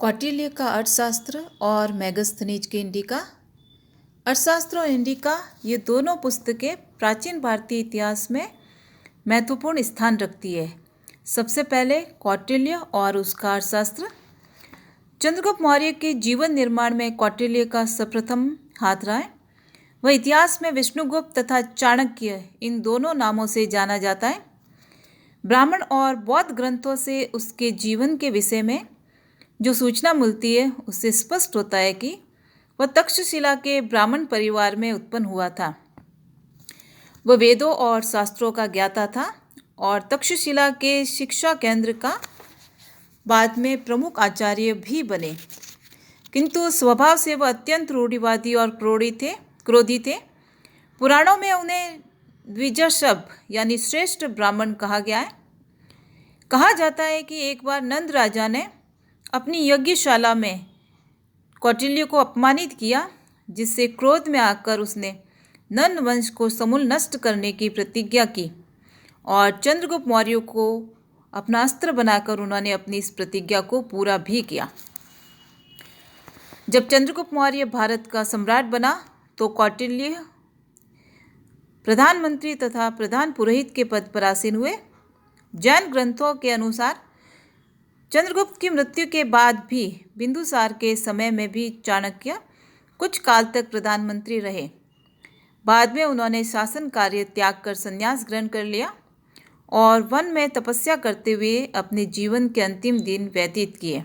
कौटिल्य का अर्थशास्त्र और मेगस्थनीज के इंडिका। अर्थशास्त्र और इंडिका ये दोनों पुस्तकें प्राचीन भारतीय इतिहास में महत्वपूर्ण स्थान रखती है। सबसे पहले कौटिल्य और उसका अर्थशास्त्र। चंद्रगुप्त मौर्य के जीवन निर्माण में कौटिल्य का सर्वप्रथम हाथ रहा है। वह इतिहास में विष्णुगुप्त तथा चाणक्य इन दोनों नामों से जाना जाता है। ब्राह्मण और बौद्ध ग्रंथों से उसके जीवन के विषय में जो सूचना मिलती है उससे स्पष्ट होता है कि वह तक्षशिला के ब्राह्मण परिवार में उत्पन्न हुआ था। वह वेदों और शास्त्रों का ज्ञाता था और तक्षशिला के शिक्षा केंद्र का बाद में प्रमुख आचार्य भी बने, किंतु स्वभाव से वह अत्यंत रूढ़िवादी और क्रोधी थे। पुराणों में उन्हें द्विजशभ यानी श्रेष्ठ ब्राह्मण कहा गया है। कहा जाता है कि एक बार नंद राजा ने अपनी यज्ञशाला में कौटिल्य को अपमानित किया, जिससे क्रोध में आकर उसने नंद वंश को समूल नष्ट करने की प्रतिज्ञा की और चंद्रगुप्त मौर्य को अपना अस्त्र बनाकर उन्होंने अपनी इस प्रतिज्ञा को पूरा भी किया। जब चंद्रगुप्त मौर्य भारत का सम्राट बना तो कौटिल्य प्रधानमंत्री तथा प्रधान पुरोहित के पद पर आसीन हुए। जैन ग्रंथों के अनुसार चंद्रगुप्त की मृत्यु के बाद भी बिंदुसार के समय में भी चाणक्य कुछ काल तक प्रधानमंत्री रहे। बाद में उन्होंने शासन कार्य त्याग कर संन्यास ग्रहण कर लिया और वन में तपस्या करते हुए अपने जीवन के अंतिम दिन व्यतीत किए।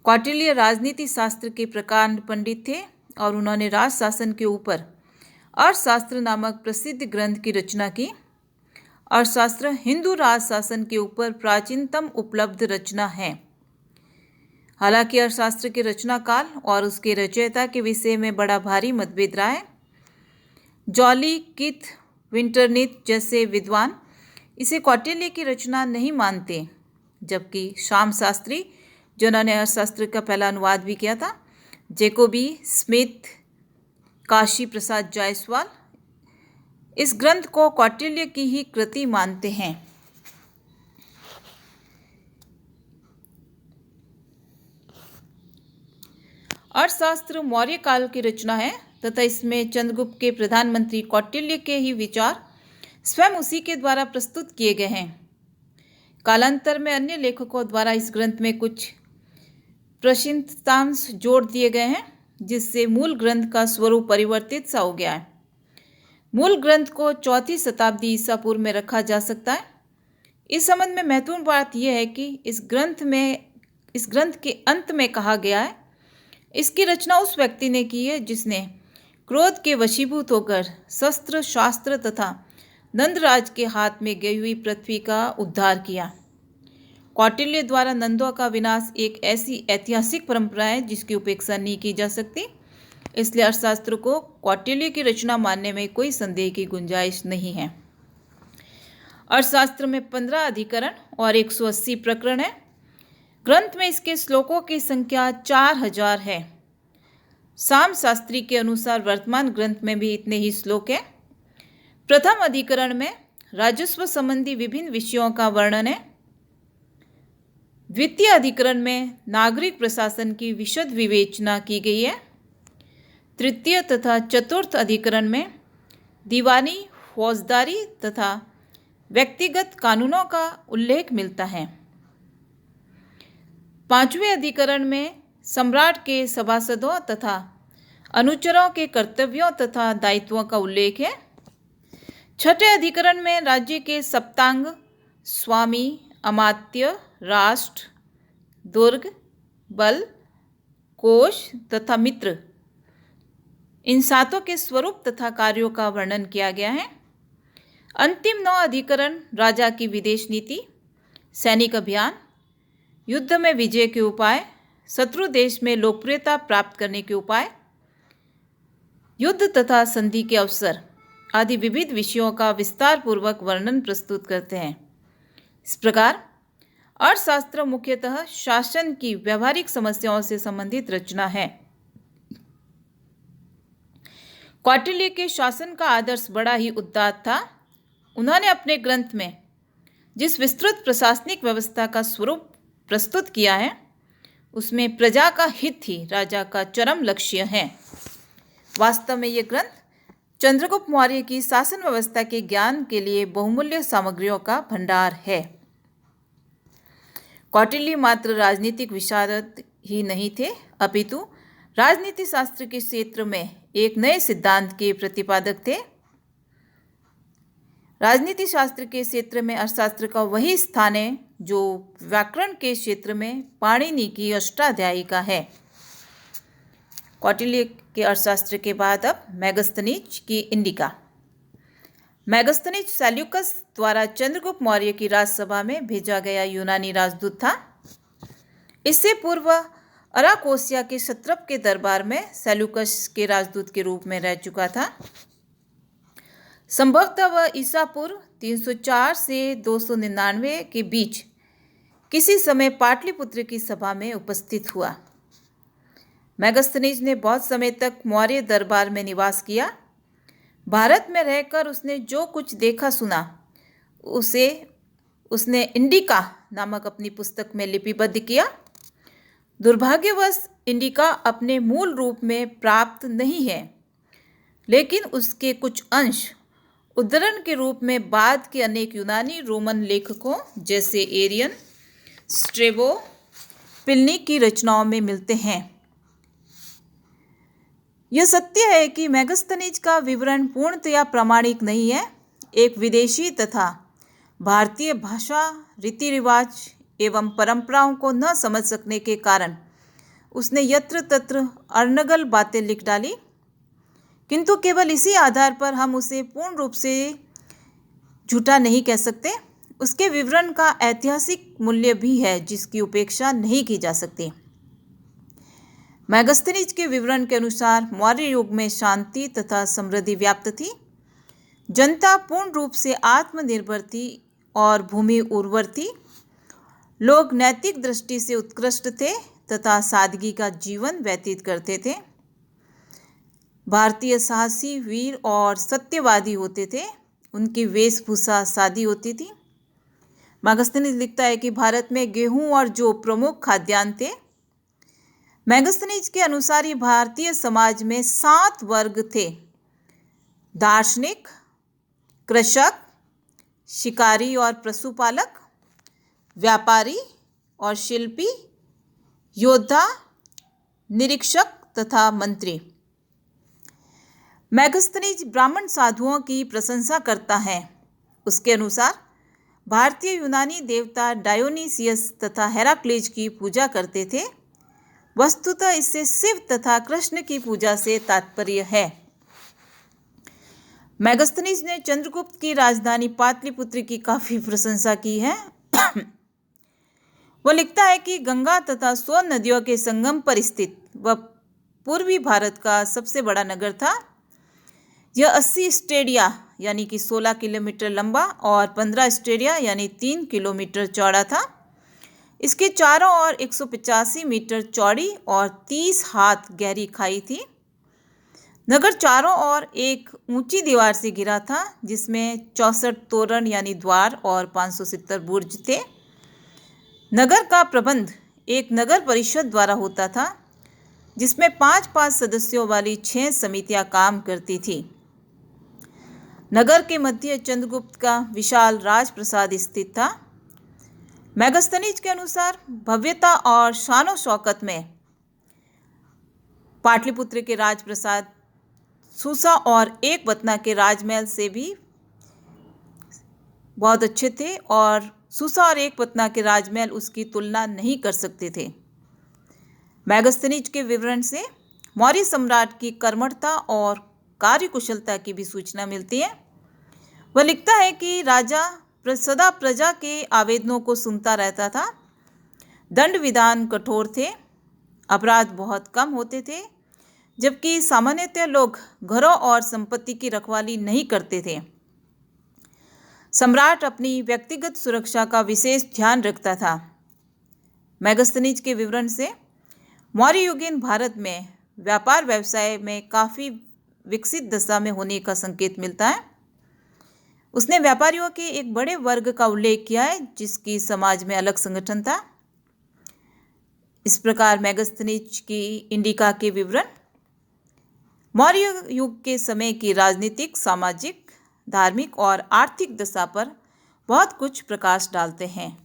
कौटिल्य राजनीति शास्त्र के प्रकांड पंडित थे और उन्होंने राज शासन के ऊपर अर्थशास्त्र नामक प्रसिद्ध ग्रंथ की रचना की। अर्थशास्त्र हिंदू राज शासन के ऊपर प्राचीनतम उपलब्ध रचना है। हालांकि अर्थशास्त्र के रचना काल और उसके रचयिता के विषय में बड़ा भारी मतभेद रहा है। जॉली, किथ, विंटरनिथ जैसे विद्वान इसे कौटिल्य की रचना नहीं मानते, जबकि श्याम शास्त्री, जिन्होंने अर्थशास्त्र का पहला अनुवाद भी किया था, जैकोबी, स्मिथ, काशी प्रसाद जायसवाल इस ग्रंथ को कौटिल्य की ही कृति मानते हैं। अर्थशास्त्र मौर्य काल की रचना है तथा इसमें चंद्रगुप्त के प्रधानमंत्री कौटिल्य के ही विचार स्वयं उसी के द्वारा प्रस्तुत किए गए हैं। कालांतर में अन्य लेखकों द्वारा इस ग्रंथ में कुछ प्रशिन्नतांश जोड़ दिए गए हैं, जिससे मूल ग्रंथ का स्वरूप परिवर्तित सा हो गया है। मूल ग्रंथ को 4वीं शताब्दी ईसा पूर्व में रखा जा सकता है। इस संबंध में महत्वपूर्ण बात यह है कि इस ग्रंथ के अंत में कहा गया है, इसकी रचना उस व्यक्ति ने की है जिसने क्रोध के वशीभूत होकर शस्त्र शास्त्र तथा नंदराज के हाथ में गई हुई पृथ्वी का उद्धार किया। कौटिल्य द्वारा नंदों का विनाश एक ऐसी ऐतिहासिक परंपरा है जिसकी उपेक्षा नहीं की जा सकती। इसलिए अर्थशास्त्र को कौटिल्य की रचना मानने में कोई संदेह की गुंजाइश नहीं है। अर्थशास्त्र में 15 अधिकरण और 180 प्रकरण है। ग्रंथ में इसके श्लोकों की संख्या 4000 है। श्याम शास्त्री के अनुसार वर्तमान ग्रंथ में भी इतने ही श्लोक हैं। प्रथम अधिकरण में राजस्व संबंधी विभिन्न विषयों का वर्णन है। द्वितीय अधिकरण में नागरिक प्रशासन की विशद विवेचना की गई है। तृतीय तथा चतुर्थ अधिकरण में दीवानी, फौजदारी तथा व्यक्तिगत कानूनों का उल्लेख मिलता है। 5वें अधिकरण में सम्राट के सभासदों तथा अनुचरों के कर्तव्यों तथा दायित्वों का उल्लेख है। 6ठे अधिकरण में राज्य के सप्तांग, स्वामी, अमात्य, राष्ट्र, दुर्ग, बल, कोष तथा मित्र इन सातों के स्वरूप तथा कार्यों का वर्णन किया गया है। अंतिम 9 अधिकरण राजा की विदेश नीति, सैनिक अभियान, युद्ध में विजय के उपाय, शत्रु देश में लोकप्रियता प्राप्त करने के उपाय, युद्ध तथा संधि के अवसर आदि विविध विषयों का विस्तार पूर्वक वर्णन प्रस्तुत करते हैं। इस प्रकार अर्थशास्त्र मुख्यतः शासन की व्यवहारिक समस्याओं से संबंधित रचना है। कौटिल्य के शासन का आदर्श बड़ा ही उदात्त था। उन्होंने अपने ग्रंथ में जिस विस्तृत प्रशासनिक व्यवस्था का स्वरूप प्रस्तुत किया है उसमें प्रजा का हित ही राजा का चरम लक्ष्य है। वास्तव में ये ग्रंथ चंद्रगुप्त मौर्य की शासन व्यवस्था के ज्ञान के लिए बहुमूल्य सामग्रियों का भंडार है। कौटिल्य मात्र राजनीतिक विशारद ही नहीं थे, अपितु राजनीति शास्त्र के क्षेत्र में एक नए सिद्धांत के प्रतिपादक थे। राजनीति शास्त्र के क्षेत्र में अर्थशास्त्र का वही स्थान है जो व्याकरण के क्षेत्र में पाणिनि की अष्टाध्यायिका है। कौटिल्य के अर्थशास्त्र के बाद अब मेगस्थनीज की इंडिका। मेगस्थनीज सेल्यूकस द्वारा चंद्रगुप्त मौर्य की राजसभा में भेजा गया यूनानी राजदूत था। इससे पूर्व अराकोसिया के क्षत्रप के दरबार में सेल्यूकस के राजदूत के रूप में रह चुका था। संभवतः वह ईसा पूर्व 304 से 299 के बीच किसी समय पाटलिपुत्र की सभा में उपस्थित हुआ। मेगस्थनीज ने बहुत समय तक मौर्य दरबार में निवास किया। भारत में रहकर उसने जो कुछ देखा सुना उसे उसने इंडिका नामक अपनी पुस्तक में लिपिबद्ध किया। दुर्भाग्यवश इंडिका अपने मूल रूप में प्राप्त नहीं है, लेकिन उसके कुछ अंश उद्धरण के रूप में बाद के अनेक यूनानी रोमन लेखकों जैसे एरियन, स्ट्रेबो, प्लिनी की रचनाओं में मिलते हैं। यह सत्य है कि मेगस्थनीज का विवरण पूर्णतया प्रामाणिक नहीं है। एक विदेशी तथा भारतीय भाषा, रीति रिवाज एवं परंपराओं को न समझ सकने के कारण उसने यत्र तत्र अर्नगल बातें लिख डाली, किंतु केवल इसी आधार पर हम उसे पूर्ण रूप से झूठा नहीं कह सकते। उसके विवरण का ऐतिहासिक मूल्य भी है जिसकी उपेक्षा नहीं की जा सकती। मेगस्थनीज के विवरण के अनुसार मौर्य युग में शांति तथा समृद्धि व्याप्त थी। जनता पूर्ण रूप से आत्मनिर्भर थी और भूमि उर्वर थी। लोग नैतिक दृष्टि से उत्कृष्ट थे तथा सादगी का जीवन व्यतीत करते थे। भारतीय साहसी, वीर और सत्यवादी होते थे। उनकी वेशभूषा सादी होती थी। मेगस्थनीज लिखता है कि भारत में गेहूं और जौ प्रमुख खाद्यान्न थे। मेगस्थनीज के अनुसार ही भारतीय समाज में 7 वर्ग थे: दार्शनिक, कृषक, शिकारी और पशुपालक, व्यापारी और शिल्पी, योद्धा, निरीक्षक तथा मंत्री। मेगस्थनीज ब्राह्मण साधुओं की प्रशंसा करता है। उसके अनुसार भारतीय यूनानी देवता डायोनीसियस तथा हेराक्लीज की पूजा करते थे। वस्तुतः इससे शिव तथा कृष्ण की पूजा से तात्पर्य है। मेगस्थनीज ने चंद्रगुप्त की राजधानी पाटलिपुत्र की काफी प्रशंसा की है। वह लिखता है कि गंगा तथा सोन नदियों के संगम पर स्थित वह पूर्वी भारत का सबसे बड़ा नगर था। यह 80 स्टेडिया यानी कि 16 किलोमीटर लंबा और 15 स्टेडिया यानी 3 किलोमीटर चौड़ा था। इसके चारों ओर 185 मीटर चौड़ी और 30 हाथ गहरी खाई थी। नगर चारों ओर एक ऊंची दीवार से घिरा था जिसमें 64 तोरण यानी द्वार और 570 बुर्ज थे। नगर का प्रबंध एक नगर परिषद द्वारा होता था जिसमें 5-5 सदस्यों वाली 6 समितियां काम करती थी। नगर के मध्य चंद्रगुप्त का विशाल राजप्रासाद स्थित था। मेगस्थनीज के अनुसार भव्यता और शानो शौकत में पाटलिपुत्र के राजप्रासाद सूसा और एकबतना के राजमहल से भी बहुत अच्छे थे और सूसा और एकबतना के राजमहल उसकी तुलना नहीं कर सकते थे। मेगस्थनीज के विवरण से मौर्य सम्राट की कर्मठता और कार्यकुशलता की भी सूचना मिलती है। वह लिखता है कि राजा सदा प्रजा के आवेदनों को सुनता रहता था। दंड विधान कठोर थे, अपराध बहुत कम होते थे, जबकि सामान्यतः लोग घरों और संपत्ति की रखवाली नहीं करते थे। सम्राट अपनी व्यक्तिगत सुरक्षा का विशेष ध्यान रखता था। मेगस्थनीज के विवरण से मौर्य युगीन भारत में व्यापार व्यवसाय में काफ़ी विकसित दशा में होने का संकेत मिलता है। उसने व्यापारियों के एक बड़े वर्ग का उल्लेख किया है जिसकी समाज में अलग संगठन था। इस प्रकार मेगास्थनीज की इंडिका के विवरण मौर्य युग के समय की राजनीतिक, सामाजिक, धार्मिक और आर्थिक दशा पर बहुत कुछ प्रकाश डालते हैं।